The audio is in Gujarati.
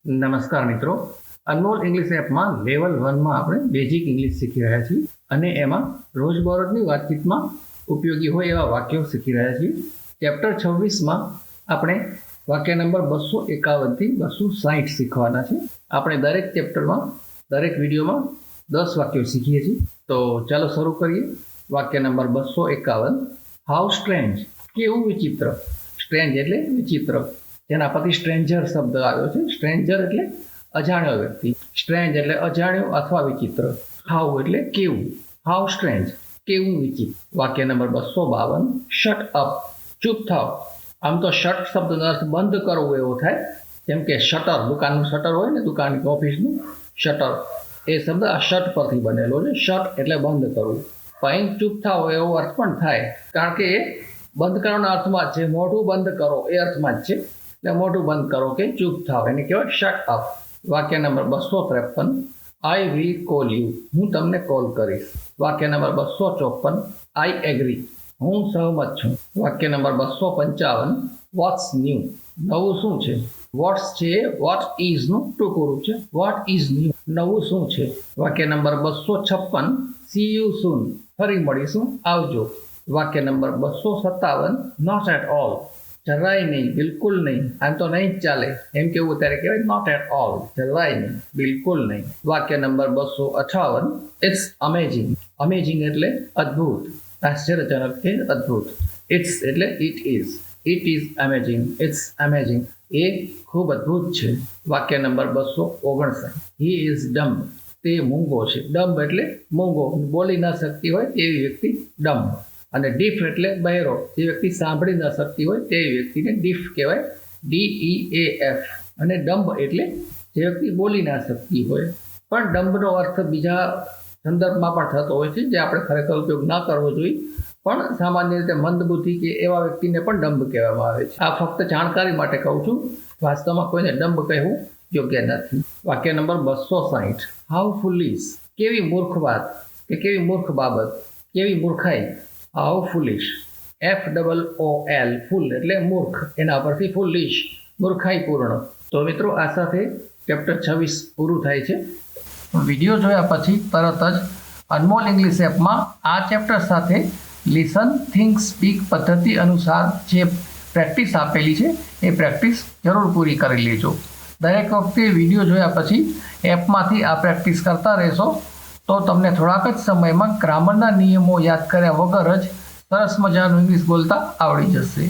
નમસ્કાર મિત્રો, અનમોલ ઇંગ્લિશ એપમાં લેવલ 1માં આપણે બેઝિક ઇંગ્લિશ શીખી રહ્યા છીએ અને એમાં રોજબરોજની વાતચીતમાં ઉપયોગી હોય એવા વાક્યો શીખી રહ્યા છીએ. ચેપ્ટર 26માં આપણે વાક્ય નંબર 251 થી 260 શીખવાના છે. આપણે દરેક ચેપ્ટરમાં દરેક વિડીયોમાં 10 વાક્યો શીખીએ છીએ. તો ચાલો શરૂ કરીએ. વાક્ય નંબર 251. હાઉ સ્ટ્રેન્જ, કેવું વિચિત્ર. સ્ટ્રેન્જ એટલે વિચિત્ર, જેના પરથી સ્ટ્રેન્જર શબ્દ આવ્યો છે. સ્ટ્રેન્જર એટલે અજાણ્યો વ્યક્તિ, સ્ટ્રેન્જ એટલે અજાણ્યો અથવા વિચિત્ર. હાઉ એટલે કેવું. હાઉ સ્ટ્રેન્જ, કેવું વિચિત્ર. વાક્ય નંબર 252. શટ અપ, ચૂપ થાવ. આમ તો શટ શબ્દનો અર્થ બંધ કરવું એવો થાય, જેમ કે શટર, દુકાનનું શટર હોય ને, દુકાન ઓફિસનું શટર, એ શબ્દ આ શટ પરથી બનેલો છે. શટ એટલે બંધ કરવું. પણ ચૂપ થાવ એવો અર્થ પણ થાય, કારણ કે એ બંધ કરવાના અર્થમાં જ છે. મોઢું બંધ કરો એ અર્થમાં જ છે. એટલે મોઢું બંધ કરો કે ચૂપ થાવ, એને કહેવાય શટ અપ. વાક્ય number 253. I will call you, હું તમને કોલ કરીશ. વાક્ય નંબર 254. આઈ એગ્રી, હું સહમત છું. વાક્ય નંબર 255. વોટ્સ ન્યૂ, નવું શું છે. વોટ્સ છે વોટ ઇઝનું ટૂંકું રૂપ છે. વોટ ઇઝ ન્યૂ, નવું શું છે. વાક્ય નંબર 256. સી યુ સૂન, ફરી મળીશું, આવજો. વાક્ય નંબર 257. નોટ એટ ઓલ, જરાય નહીં, બિલકુલ નહીં, આમ તો નહીં જ ચાલે, એમ કેવું ત્યારે કહેવાય નોટ એટ ઓલ, જરાય નહીં, બિલકુલ નહીં. વાક્ય નંબર 258. It's amazing. અમેઝિંગ એટલે અદ્ભુત, આશ્ચર્યજનક કે અદ્ભુત. ઇટ્સ એટલે it is. It is amazing, it's amazing, એ ખૂબ અદ્ભુત છે. વાક્ય નંબર 259. હી ઇઝ ડમ્બ, તે મૂંગો છે. ડમ્બ એટલે મૂંગો, બોલી ન શકતી હોય તેવી વ્યક્તિ ડમ્બ. અને ડીફ એટલે બહેરો, જે વ્યક્તિ સાંભળી ન શકતી હોય તેવી વ્યક્તિને ડીફ કહેવાય. DEAF. અને ડમ્બ એટલે જે વ્યક્તિ બોલી ના શકતી હોય. પણ ડમ્બનો અર્થ બીજા સંદર્ભમાં પણ થતો હોય છે, જે આપણે ખરેખર ઉપયોગ ન કરવો જોઈએ. પણ સામાન્ય રીતે મંદબુદ્ધિ કે એવા વ્યક્તિને પણ ડમ્બ કહેવામાં આવે છે. આ ફક્ત જાણકારી માટે કહું છું, વાસ્તવમાં કોઈને ડમ્બ કહેવું યોગ્ય નથી. વાક્ય નંબર 260. હાઉ ફુલિશ, કેવી મૂર્ખ વાત કે કેવી મૂર્ખ બાબત, કેવી મૂર્ખાઈ. હાઉ ફુલિશ. FOOL, ફૂલ એટલે મૂર્ખ, એના પરથી ફુલિશ, મૂર્ખાઈ પૂર્ણ. તો મિત્રો, આ સાથે ચેપ્ટર 26 પૂરું થાય છે. વિડીયો જોયા પછી તરત જ અનમોલ ઇંગ્લિશ એપમાં આ ચેપ્ટર સાથે લિસન, થિંક, સ્પીક પદ્ધતિ અનુસાર જે પ્રેક્ટિસ આપેલી છે એ પ્રેક્ટિસ જરૂર પૂરી કરી લેજો. દરેક વખતે વિડીયો જોયા પછી એપમાંથી આ પ્રેક્ટિસ કરતા રહેશો તો તમને થોડાક જ સમયમાં ગ્રામરના નિયમો યાદ કર્યા વગર જ સરસ મજાનું ઇંગ્લિશ બોલતા આવડી જશે.